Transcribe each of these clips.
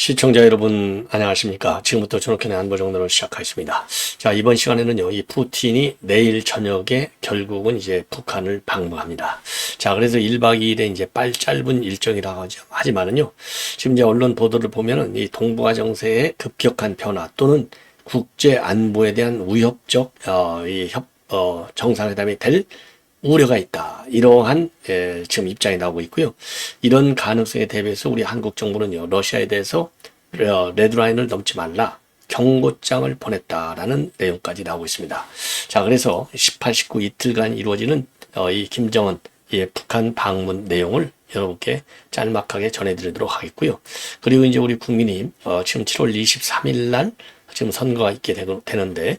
시청자 여러분 안녕하십니까. 지금부터 전옥현의 안보정론을 시작하겠습니다. 자, 이번 시간에는요, 이 푸틴이 내일 저녁에 결국은 이제 북한을 방문합니다. 자, 그래서 1박 2일의 이제 짧은 일정이라고 하지만은요, 지금 이제 언론 보도를 보면은 이 동북아 정세의 급격한 변화 또는 국제 안보에 대한 위협적 정상회담이 될 우려가 있다. 이러한 지금 입장이 나오고 있고요. 이런 가능성에 대비해서 우리 한국 정부는요, 러시아에 대해서 레드라인을 넘지 말라 경고장을 보냈다라는 내용까지 나오고 있습니다. 자, 그래서 18, 19 이틀간 이루어지는 이 김정은 북한 방문 내용을 여러분께 짤막하게 전해드리도록 하겠고요. 그리고 이제 우리 국민이 지금 7월 23일 날 지금 선거가 있게 되는데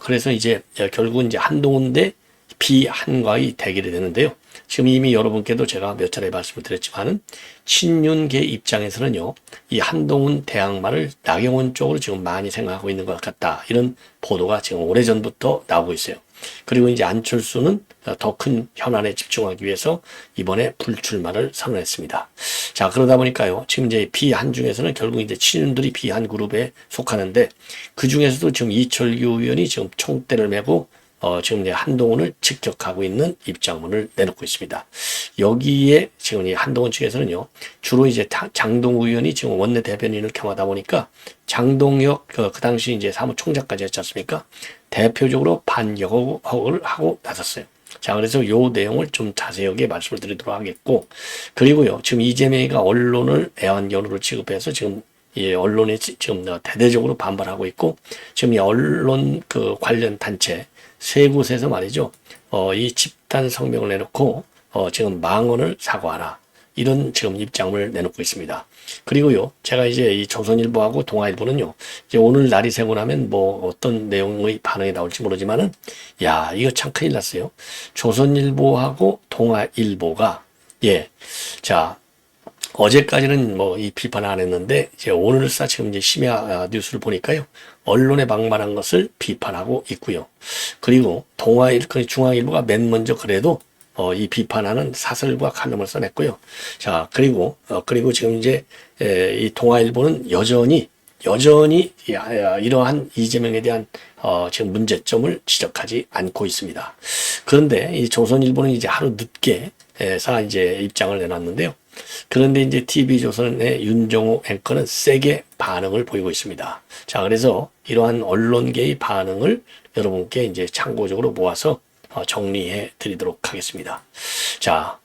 그래서 이제 결국은 이제 한동훈 대 비한과의 대결이 되는데요. 지금 이미 여러분께도 제가 몇 차례 말씀을 드렸지만은 친윤계 입장에서는요, 이 한동훈 대항마를 나경원 쪽으로 지금 많이 생각하고 있는 것 같다. 이런 보도가 지금 오래전부터 나오고 있어요. 그리고 이제 안철수는 더 큰 현안에 집중하기 위해서 이번에 불출마를 선언했습니다. 자, 그러다 보니까요, 지금 이제 비한 중에서는 결국 이제 친윤들이 비한 그룹에 속하는데 그 중에서도 지금 이철규 의원이 지금 총대를 메고 지금 이제 한동훈을 직격하고 있는 입장문을 내놓고 있습니다. 여기에 지금 이 한동훈 측에서는요, 주로 이제 장동 의원이 지금 원내 대변인을 겸하다 보니까 장동혁 그 당시 이제 사무총장까지 했지 않습니까? 대표적으로 반역을 하고 나섰어요. 자, 그래서 요 내용을 좀 자세하게 말씀을 드리도록 하겠고, 그리고요, 지금 이재명이가 언론을 애완견으로 취급해서 지금 이 언론에 지금 대대적으로 반발하고 있고, 지금 이 언론 그 관련 단체 세 곳에서 말이죠, 이 집단 성명을 내놓고, 지금 망언을 사과하라. 이런 지금 입장을 내놓고 있습니다. 그리고요, 제가 이제 이 조선일보하고 동아일보는요, 이제 오늘 날이 새고 나면 뭐 어떤 내용의 반응이 나올지 모르지만은, 야, 이거 참 큰일 났어요. 조선일보하고 동아일보가, 자, 어제까지는 뭐 이 비판을 안 했는데, 이제 오늘사 지금 이제 심야 뉴스를 보니까요, 언론에 방만한 것을 비판하고 있고요. 그리고 중앙일보가 맨 먼저 그래도 이 비판하는 사설과 칼럼을 써냈고요. 자, 그리고 지금 이제 이 동아일보는 여전히 이러한 이재명에 대한 지금 문제점을 지적하지 않고 있습니다. 그런데 이 조선일보는 이제 하루 늦게 이제 입장을 내놨는데요. 그런데 이제 TV조선의 윤정호 앵커는 세게 반응을 보이고 있습니다. 자, 그래서 이러한 언론계의 반응을 여러분께 이제 참고적으로 모아서 정리해 드리도록 하겠습니다. 자,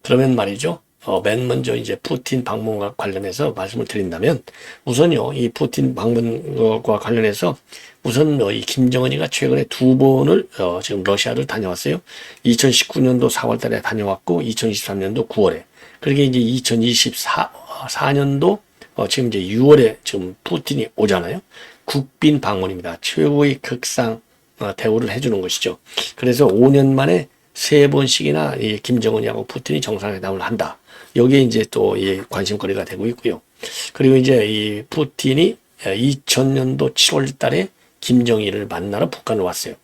그러면 말이죠. 맨 먼저 이제 푸틴 방문과 관련해서 말씀을 드린다면, 우선요, 이 푸틴 방문과 관련해서 우선 이 김정은이가 최근에 두 번을 지금 러시아를 다녀왔어요. 2019년도 4월 달에 다녀왔고, 2023년도 9월에. 그러게 이제 2024년도 지금 이제 6월에 지금 푸틴이 오잖아요. 국빈 방문입니다. 최고의 극상 대우를 해주는 것이죠. 그래서 5년 만에 3번씩이나 이 김정은이하고 푸틴이 정상회담을 한다. 여기에 이제 또 이 관심거리가 되고 있고요. 그리고 이제 이 푸틴이 2000년도 7월 달에 김정일을 만나러 북한을 왔어요.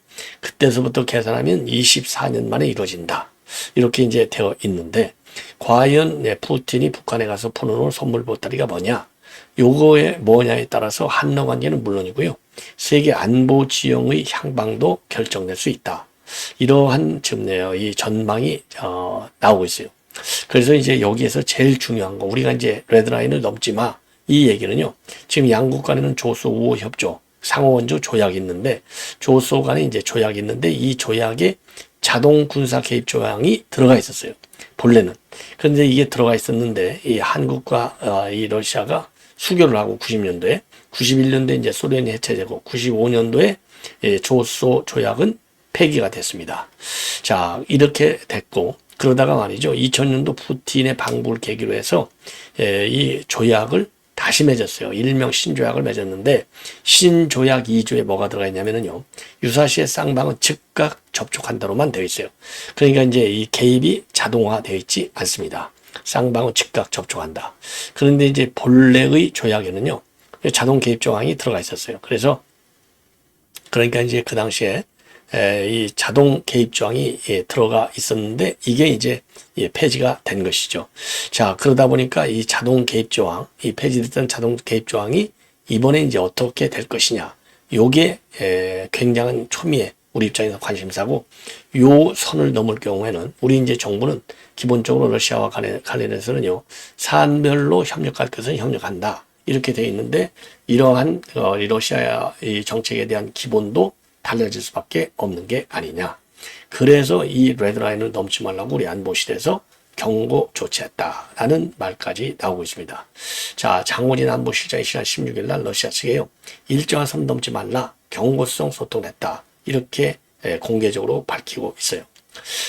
그때서부터 계산하면 24년 만에 이루어진다. 이렇게 이제 되어 있는데, 과연 푸틴이 북한에 가서 푸는 선물 보따리가 뭐냐? 요거에 뭐냐에 따라서 한러 관계는 물론이고요, 세계 안보 지형의 향방도 결정될 수 있다. 이러한 지금 이 전망이 나오고 있어요. 그래서 이제 여기에서 제일 중요한 거, 우리가 이제 레드라인을 넘지 마. 이 얘기는요, 지금 양국 간에는 조소 5호 협조, 상호원조 조약이 있는데, 조소 간에 이제 조약이 있는데, 이 조약에 자동 군사 개입 조항이 들어가 있었어요. 본래는. 그런데 이게 들어가 있었는데, 이 한국과 이 러시아가 수교를 하고 90년도에, 91년도에 이제 소련이 해체되고, 95년도에 조소 조약은 폐기가 됐습니다. 자, 이렇게 됐고, 그러다가 말이죠, 2000년도 푸틴의 방북을 계기로 해서 이 조약을 다시 맺었어요. 일명 신조약을 맺었는데, 신조약 2조에 뭐가 들어가 있냐면요, 유사시의 쌍방은 즉각 접촉한다로만 되어 있어요. 그러니까 이제 이 개입이 자동화되어 있지 않습니다. 쌍방은 즉각 접촉한다. 그런데 이제 본래의 조약에는요, 자동 개입 조항이 들어가 있었어요. 그러니까 이제 그 당시에 이 자동 개입 조항이 들어가 있었는데 이게 이제 폐지가 된 것이죠. 자, 그러다 보니까 이 자동 개입 조항, 이 폐지됐던 자동 개입 조항이 이번에 이제 어떻게 될 것이냐. 요게 굉장한 초미의 우리 입장에서 관심사고, 요 선을 넘을 경우에는 우리 이제 정부는 기본적으로 러시아와 관련해서는요, 사안별로 협력할 것은 협력한다. 이렇게 되어 있는데, 이러한 이 러시아 의 정책에 대한 기본도 달라질 수밖에 없는 게 아니냐. 그래서 이 레드라인을 넘지 말라고 우리 안보실에서 경고 조치했다라는 말까지 나오고 있습니다. 자, 장원인 안보실장이 지난 16일 날 러시아 측에요, 일정한 선 넘지 말라, 경고성 소통을 했다. 이렇게 공개적으로 밝히고 있어요.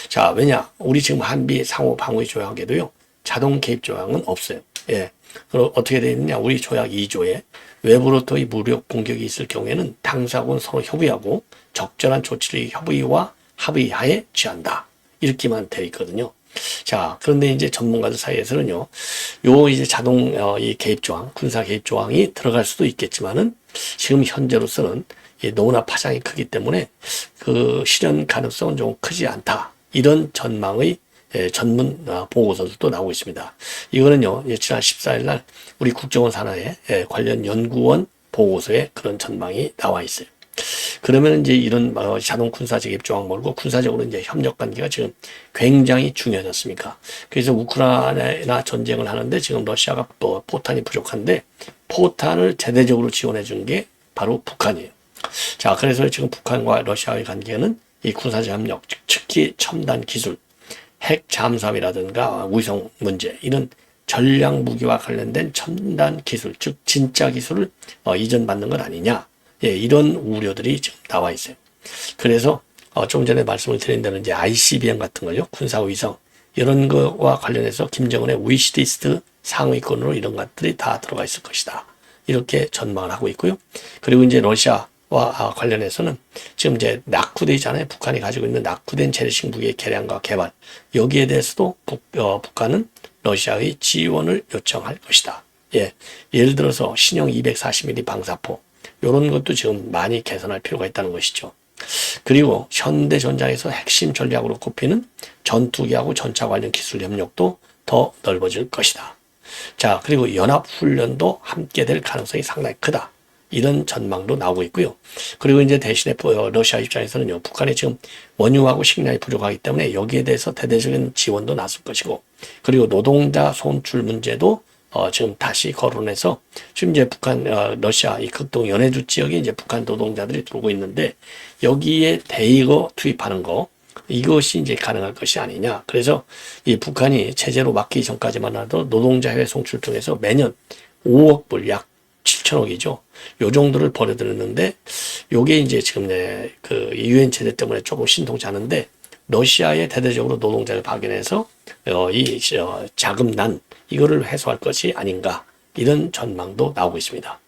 자, 왜냐? 우리 지금 한미 상호 방위 조약에도요, 자동 개입 조항은 없어요. 예. 그럼 어떻게 되어 있느냐? 우리 조약 2조에 외부로부터의 무력 공격이 있을 경우에는 당사국은 서로 협의하고 적절한 조치를 협의와 합의하에 취한다. 이렇게만 되어 있거든요. 자, 그런데 이제 전문가들 사이에서는요, 요 이제 자동 이 개입 조항, 군사 개입 조항이 들어갈 수도 있겠지만은 지금 현재로서는 너무나 파장이 크기 때문에 그 실현 가능성은 좀 크지 않다. 이런 전망의 전문 보고서들도 나오고 있습니다. 이거는요, 지난 14일 날 우리 국정원 산하의 관련 연구원 보고서에 그런 전망이 나와 있어요. 그러면 이제 이런 자동 군사 개입 조항 말고 군사적으로 이제 협력 관계가 지금 굉장히 중요해졌습니까? 그래서 우크라이나 전쟁을 하는데 지금 러시아가 포탄이 부족한데 포탄을 제대적으로 지원해 준 게 바로 북한이에요. 자, 그래서 지금 북한과 러시아의 관계는 이 군사적 협력, 특히 첨단 기술, 핵 잠수함이라든가 위성 문제, 이런 전략 무기와 관련된 첨단 기술, 즉 진짜 기술을 이전받는 것 아니냐. 예, 이런 우려들이 지금 나와 있어요. 그래서 좀 전에 말씀을 드린 대로 이제 ICBM 같은 걸요, 군사위성 이런 거와 관련해서 김정은의 위시리스트 상위권으로 이런 것들이 다 들어가 있을 것이다. 이렇게 전망을 하고 있고요. 그리고 이제 러시아와 관련해서는 지금 이제 낙후돼 있잖아요. 북한이 가지고 있는 낙후된 재래식 무기의 개량과 개발, 여기에 대해서도 북한은 러시아의 지원을 요청할 것이다. 예, 예를 들어서 신형 240mm 방사포, 이런 것도 지금 많이 개선할 필요가 있다는 것이죠. 그리고 현대전장에서 핵심 전략으로 꼽히는 전투기하고 전차 관련 기술 협력도 더 넓어질 것이다. 자, 그리고 연합훈련도 함께 될 가능성이 상당히 크다. 이런 전망도 나오고 있고요. 그리고 이제 대신에 러시아 입장에서는요, 북한이 지금 원유하고 식량이 부족하기 때문에 여기에 대해서 대대적인 지원도 나설 것이고, 그리고 노동자 손출 문제도 지금 다시 거론해서 지금 이제 북한, 러시아 이 극동 연해주 지역에 이제 북한 노동자들이 들어오고 있는데 여기에 대거 투입하는 거, 이것이 이제 가능할 것이 아니냐. 그래서 이 북한이 체제로 막기 전까지만 해도 노동자 해외 송출 통해서 매년 5억 불, 약 7천억이죠. 요 정도를 벌어들였는데 요게 이제 지금 그 유엔 체제 때문에 조금 신통치 않은데 러시아에 대대적으로 노동자를 파견해서 이 자금난 이거를 해소할 것이 아닌가, 이런 전망도 나오고 있습니다.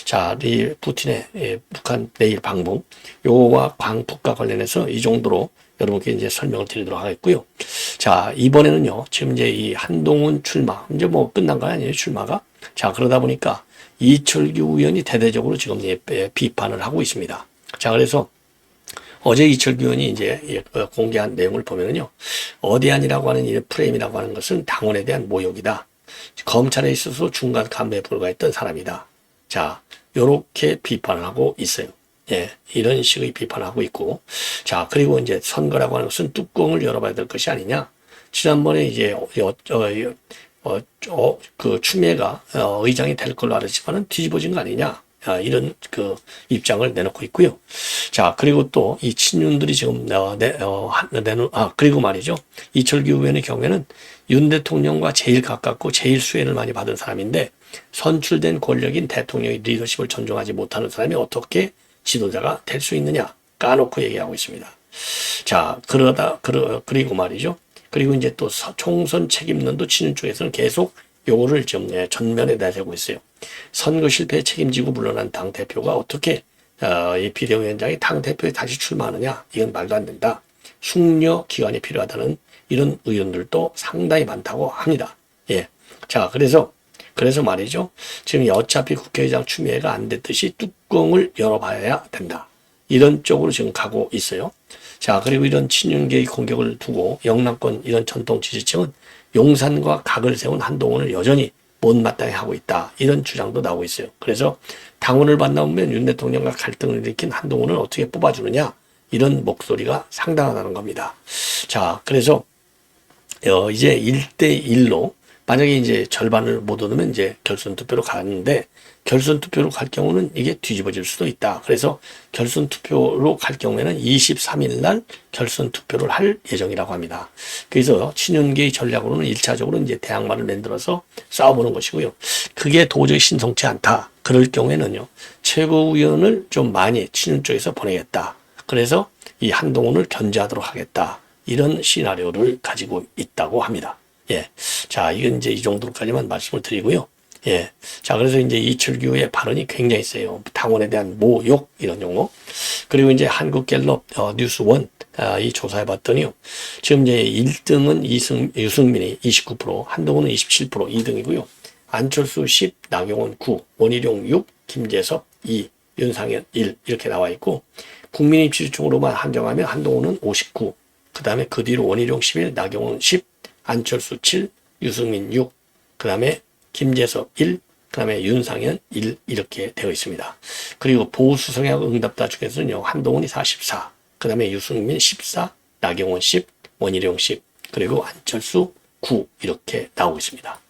자, 이 푸틴의 북한 내일 방문, 요거와 광북과 관련해서 이 정도로 여러분께 이제 설명을 드리도록 하겠고요. 자, 이번에는요, 지금 이제 이 한동훈 출마, 이제 뭐 끝난 거 아니에요, 출마가? 자, 그러다 보니까 이철규 의원이 대대적으로 지금 비판을 하고 있습니다. 자, 그래서 어제 이철규 의원이 이제 공개한 내용을 보면은요, 어대안이라고 하는 이 프레임이라고 하는 것은 당원에 대한 모욕이다. 검찰에 있어서 중간 간부에 불과했던 사람이다. 자, 요렇게 비판을 하고 있어요. 예, 이런 식의 비판을 하고 있고, 자, 그리고 이제 선거라고 하는 것은 뚜껑을 열어봐야 될 것이 아니냐. 지난번에 이제 그 추미애가 의장이 될 걸로 알았지만은 뒤집어진 거 아니냐. 이런 그 입장을 내놓고 있고요. 자, 그리고 또 이 친윤들이 지금 그리고 말이죠. 이철규 의원의 경우에는 윤 대통령과 제일 가깝고 제일 수혜를 많이 받은 사람인데 선출된 권력인 대통령의 리더십을 존중하지 못하는 사람이 어떻게 지도자가 될 수 있느냐 까놓고 얘기하고 있습니다. 자, 그리고 말이죠. 그리고 이제 또 총선 책임론도 친윤 쪽에서는 계속 요거를 좀 전면에 내세우고 있어요. 선거 실패에 책임지고 물러난 당대표가 어떻게 이 비대위원장이 당대표에 다시 출마하느냐, 이건 말도 안 된다. 숙려 기간이 필요하다는 이런 의원들도 상당히 많다고 합니다. 예. 자, 그래서 말이죠. 지금 어차피 국회의장 추미애가 안 됐듯이 뚜껑을 열어봐야 된다. 이런 쪽으로 지금 가고 있어요. 자, 그리고 이런 친윤계의 공격을 두고 영남권 이런 전통 지지층은 용산과 각을 세운 한동훈을 여전히 못마땅해 하고 있다. 이런 주장도 나오고 있어요. 그래서 당원을 만나보면 윤 대통령과 갈등을 일으킨 한동훈을 어떻게 뽑아주느냐, 이런 목소리가 상당하다는 겁니다. 자, 그래서 이제 1대1로 만약에 이제 절반을 못 얻으면 이제 결선 투표로 가는데, 결선 투표로 갈 경우는 이게 뒤집어질 수도 있다. 그래서 결선 투표로 갈 경우에는 23일 날 결선 투표를 할 예정이라고 합니다. 그래서 친윤계의 전략으로는 1차적으로 이제 대항마를 만들어서 싸워보는 것이고요. 그게 도저히 신성치 않다. 그럴 경우에는요, 최고위원을 좀 많이 친윤 쪽에서 보내겠다. 그래서 이 한동훈을 견제하도록 하겠다. 이런 시나리오를 가지고 있다고 합니다. 예. 자, 이건 이제 이 정도까지만 말씀을 드리고요. 예. 자, 그래서 이제 이철규의 발언이 굉장히 세요. 당원에 대한 모욕, 이런 용어. 그리고 이제 한국갤럽 뉴스원 이 조사해 봤더니요. 지금 이제 1등은 유승민이 29%, 한동훈은 27%, 2등이고요. 안철수 10, 나경원 9, 원희룡 6, 김재섭 2, 윤상현 1 이렇게 나와 있고, 국민의힘 지지층으로만 한정하면 한동훈은 59, 그 다음에 그 뒤로 원희룡 11, 나경원 10, 안철수 7, 유승민 6, 그 다음에 김재섭 1, 그 다음에 윤상현 1 이렇게 되어 있습니다. 그리고 보수 성향 응답자 중에서는요, 한동훈이 44, 그 다음에 유승민 14, 나경원 10, 원희룡 10, 그리고 안철수 9 이렇게 나오고 있습니다.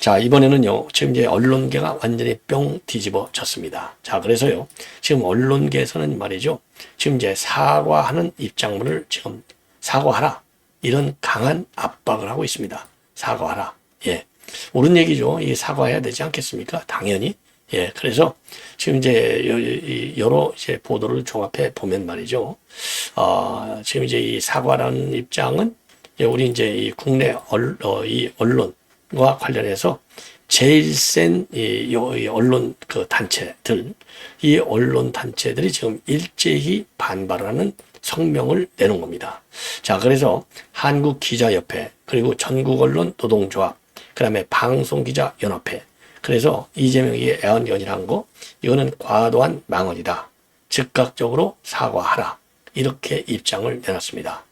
자, 이번에는요, 지금 이제 언론계가 완전히 뿅 뒤집어졌습니다. 자, 그래서요, 지금 언론계에서는 말이죠, 지금 이제 사과하는 입장문을 지금 사과하라, 이런 강한 압박을 하고 있습니다. 사과하라. 예. 옳은 얘기죠. 이 사과해야 되지 않겠습니까? 당연히. 예. 그래서 지금 이제 여러 이제 보도를 종합해 보면 말이죠. 지금 이제 이 사과라는 입장은 우리 이제 이 국내 이 언론과 관련해서 제일 센 이 언론 그 단체들, 이 언론 단체들이 지금 일제히 반발하는 성명을 내놓은 겁니다. 자, 그래서 한국기자협회, 그리고 전국언론노동조합, 그 다음에 방송기자연합회, 그래서 이재명이 애언견이라는 거, 이거는 과도한 망언이다. 즉각적으로 사과하라. 이렇게 입장을 내놨습니다.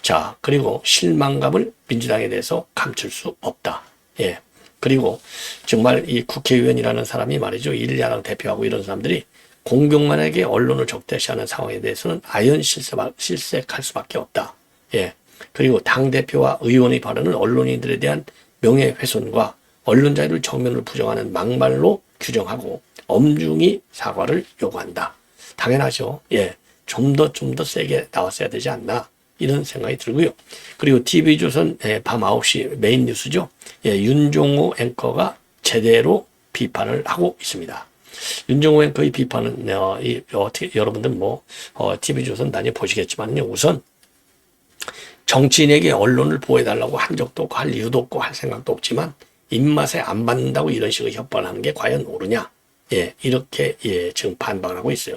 자, 그리고 실망감을 민주당에 대해서 감출 수 없다. 예. 그리고 정말 이 국회의원이라는 사람이 말이죠, 일야당 대표하고 이런 사람들이 공병만에게 언론을 적대시하는 상황에 대해서는 아연 실색할 수밖에 없다. 예. 그리고 당대표와 의원의 발언은 언론인들에 대한 명예훼손과 언론 자유를 정면으로 부정하는 막말로 규정하고 엄중히 사과를 요구한다. 당연하죠. 예. 좀 더 세게 나왔어야 되지 않나. 이런 생각이 들고요. 그리고 TV조선 밤 9시 메인 뉴스죠. 예, 윤종호 앵커가 제대로 비판을 하고 있습니다. 윤종호 앵커의 비판은 어떻게 여러분들 TV조선 다녀 보시겠지만요. 우선 정치인에게 언론을 보호해달라고 한 적도 없고 할 이유도 없고 할 생각도 없지만 입맛에 안 받는다고 이런 식으로 협박을 하는 게 과연 옳으냐. 예, 이렇게 지금 반박을 하고 있어요.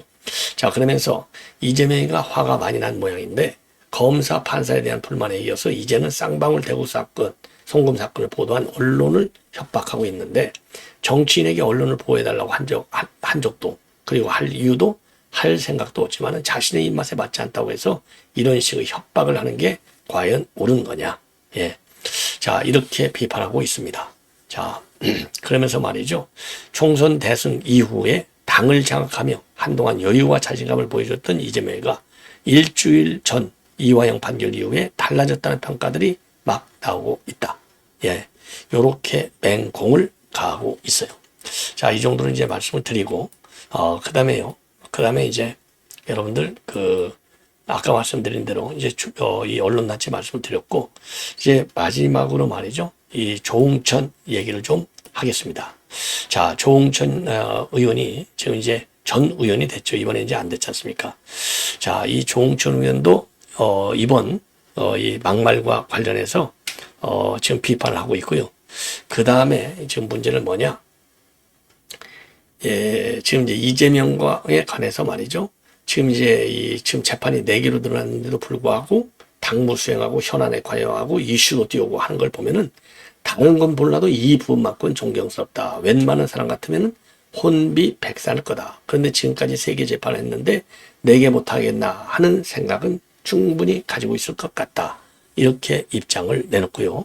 자, 그러면서 이재명이가 화가 많이 난 모양인데 검사 판사에 대한 불만에 이어서 이제는 쌍방울 대구 사건, 송금 사건을 보도한 언론을 협박하고 있는데 정치인에게 언론을 보호해달라고 한 적도, 그리고 할 이유도 할 생각도 없지만 자신의 입맛에 맞지 않다고 해서 이런 식의 협박을 하는 게 과연 옳은 거냐. 예. 자, 이렇게 비판하고 있습니다. 자, 그러면서 말이죠. 총선 대승 이후에 당을 장악하며 한동안 여유와 자신감을 보여줬던 이재명이가 일주일 전 이화영 판결 이후에 달라졌다는 평가들이 막 나오고 있다. 예. 요렇게 맹공을 가하고 있어요. 자, 이 정도는 이제 말씀을 드리고, 그 다음에 이제 여러분들, 아까 말씀드린 대로 이제 이 언론단체 말씀을 드렸고, 이제 마지막으로 말이죠. 이 조응천 얘기를 좀 하겠습니다. 자, 조응천 의원이 지금 이제 전 의원이 됐죠. 이번에 이제 안 됐지 않습니까? 자, 이 조응천 의원도 이번 이 막말과 관련해서 지금 비판을 하고 있고요. 그 다음에 지금 문제는 뭐냐? 예, 지금 이제 이재명과에 관해서 말이죠. 지금 이제 지금 재판이 4개로 드러났는데도 불구하고 당무 수행하고 현안에 관여하고 이슈로 띄우고 하는 걸 보면은 다른 건 몰라도 이 부분만큼은 존경스럽다. 웬만한 사람 같으면은 혼비 백산일 거다. 그런데 지금까지 3개 재판을 했는데 4개 못하겠나 하는 생각은 충분히 가지고 있을 것 같다. 이렇게 입장을 내놓고요.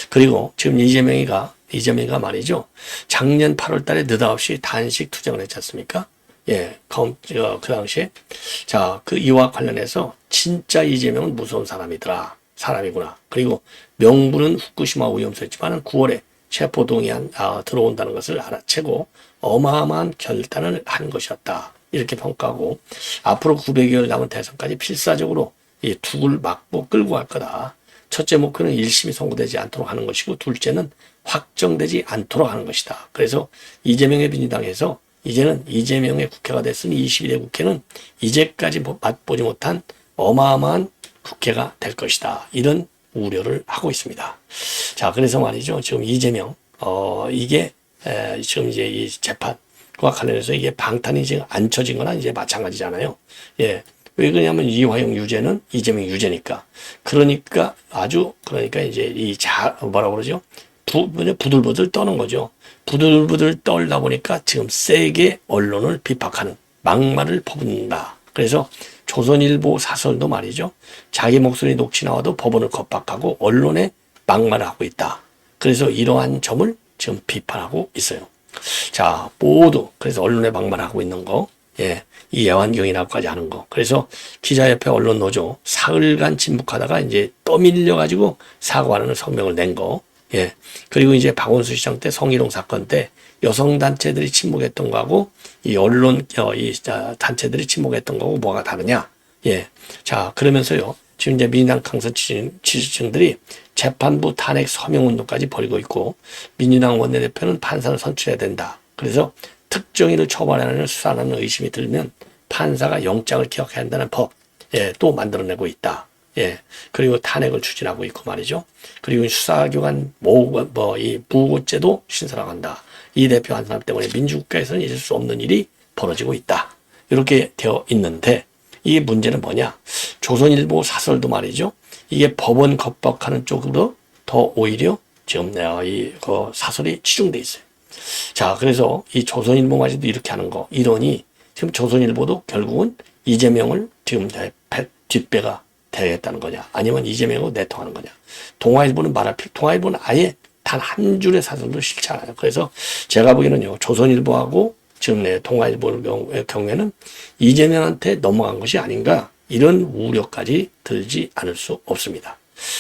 그리고 지금 이재명이가 말이죠. 작년 8월 달에 느닷없이 단식 투쟁을 했지 않습니까? 예, 그 당시에. 자, 이와 관련해서 진짜 이재명은 무서운 사람이구나. 그리고 명분은 후쿠시마 오염수였지만 9월에 체포동의안 들어온다는 것을 알아채고 어마어마한 결단을 한 것이었다. 이렇게 평가하고 앞으로 900여일 남은 대선까지 필사적으로 이 둑을 막고 끌고 갈 거다. 첫째 목표는 1심이 선고되지 않도록 하는 것이고 둘째는 확정되지 않도록 하는 것이다. 그래서 이재명의 민주당에서 이제는 이재명의 국회가 됐으니 22대 국회는 이제까지 맛보지 못한 어마어마한 국회가 될 것이다. 이런 우려를 하고 있습니다. 자, 그래서 말이죠. 지금 이재명, 이게, 지금 이제 이 재판과 관련해서 이게 방탄이 지금 안 쳐진 거나 이제 마찬가지잖아요. 예. 왜 그러냐면 이화영 유죄는 이재명 유죄니까. 그러니까 이제 뭐라고 그러죠? 부들부들 떠는 거죠. 부들부들 떨다 보니까 지금 세게 언론을 비판하는 막말을 퍼붓는다. 그래서 조선일보 사설도 말이죠. 자기 목소리 녹취 나와도 법원을 겁박하고 언론에 막말을 하고 있다. 그래서 이러한 점을 지금 비판하고 있어요. 자, 모두 그래서 언론에 막말하고 있는 거, 예, 이 애완경이라고까지 하는 거. 그래서 기자협회 언론노조 사흘간 침묵하다가 이제 떠밀려 가지고 사과하는 성명을 낸 거. 예. 그리고 이제 박원순 시장 때 성희롱 사건 때 여성 단체들이 침묵했던 거하고 이 언론 단체들이 침묵했던 거하고 뭐가 다르냐? 예. 자, 그러면서요. 지금 이제 민주당 강성 지지층들이 재판부 탄핵 서명 운동까지 벌이고 있고 민주당 원내대표는 판사를 선출해야 된다. 그래서 특정인을 처벌하는 수사하는 의심이 들면 판사가 영장을 기각해야 한다는 법, 예, 또 만들어내고 있다. 예, 그리고 탄핵을 추진하고 있고 말이죠. 그리고 수사기관 이 무고죄도 신설하간다. 이 대표 한 사람 때문에 민주국가에서는 있을 수 없는 일이 벌어지고 있다. 이렇게 되어 있는데 이 문제는 뭐냐? 조선일보 사설도 말이죠. 이게 법원 겁박하는 쪽으로 더 오히려 지금 그 사설이 치중돼 있어요. 자, 그래서 이 조선일보마저도 이렇게 하는 거 이러니 지금 조선일보도 결국은 이재명을 지금 뒷배가 되겠다는 거냐, 아니면 이재명하고 내통하는 거냐. 동아일보는 동아일보는 아예 단 한 줄의 사설도 싫지 않아요. 그래서 제가 보기에는요, 조선일보하고 지금 동아일보의 경우에는 이재명한테 넘어간 것이 아닌가, 이런 우려까지 들지 않을 수 없습니다.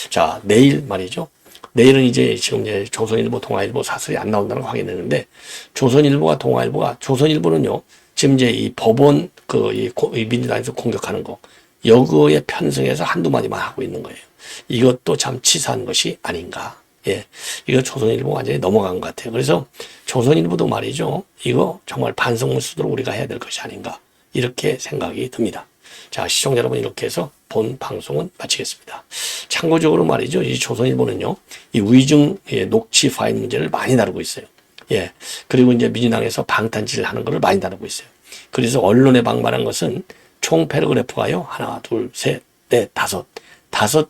자, 내일 말이죠. 내일은 이제 지금 이제 조선일보, 동아일보 사설이 안 나온다는 거 확인했는데, 조선일보와 동아일보가, 조선일보는요, 지금 이제 이 법원, 이 민주당에서 공격하는 거, 여거에 편승해서 한두 마디만 하고 있는 거예요. 이것도 참 치사한 것이 아닌가. 예. 이거 조선일보 완전히 넘어간 것 같아요. 그래서 조선일보도 말이죠. 이거 정말 반성문 쓰도록 우리가 해야 될 것이 아닌가. 이렇게 생각이 듭니다. 자, 시청자 여러분, 이렇게 해서 본 방송은 마치겠습니다. 참고적으로 말이죠. 이 조선일보는요, 이 위증 녹취 파일 문제를 많이 다루고 있어요. 예. 그리고 이제 민주당에서 방탄질을 하는 것을 많이 다루고 있어요. 그래서 언론에 방만한 것은 총 패러그래프가요, 하나, 둘, 셋, 넷, 다섯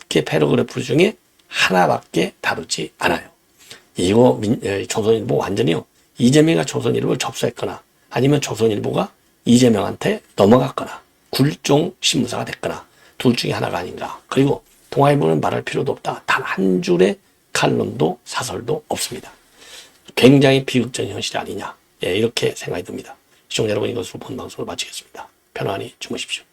개 패러그래프 중에 하나밖에 다루지 않아요. 이거 조선일보 완전히요, 이재명이가 조선일보를 접수했거나 아니면 조선일보가 이재명한테 넘어갔거나 굴종 신문사가 됐거나 둘 중에 하나가 아닌가. 그리고 동아일보는 말할 필요도 없다. 단 한 줄의 칼럼도 사설도 없습니다. 굉장히 비극적인 현실이 아니냐. 예, 이렇게 생각이 듭니다. 시청자 여러분, 이것으로 본 방송을 마치겠습니다. 편안히 주무십시오.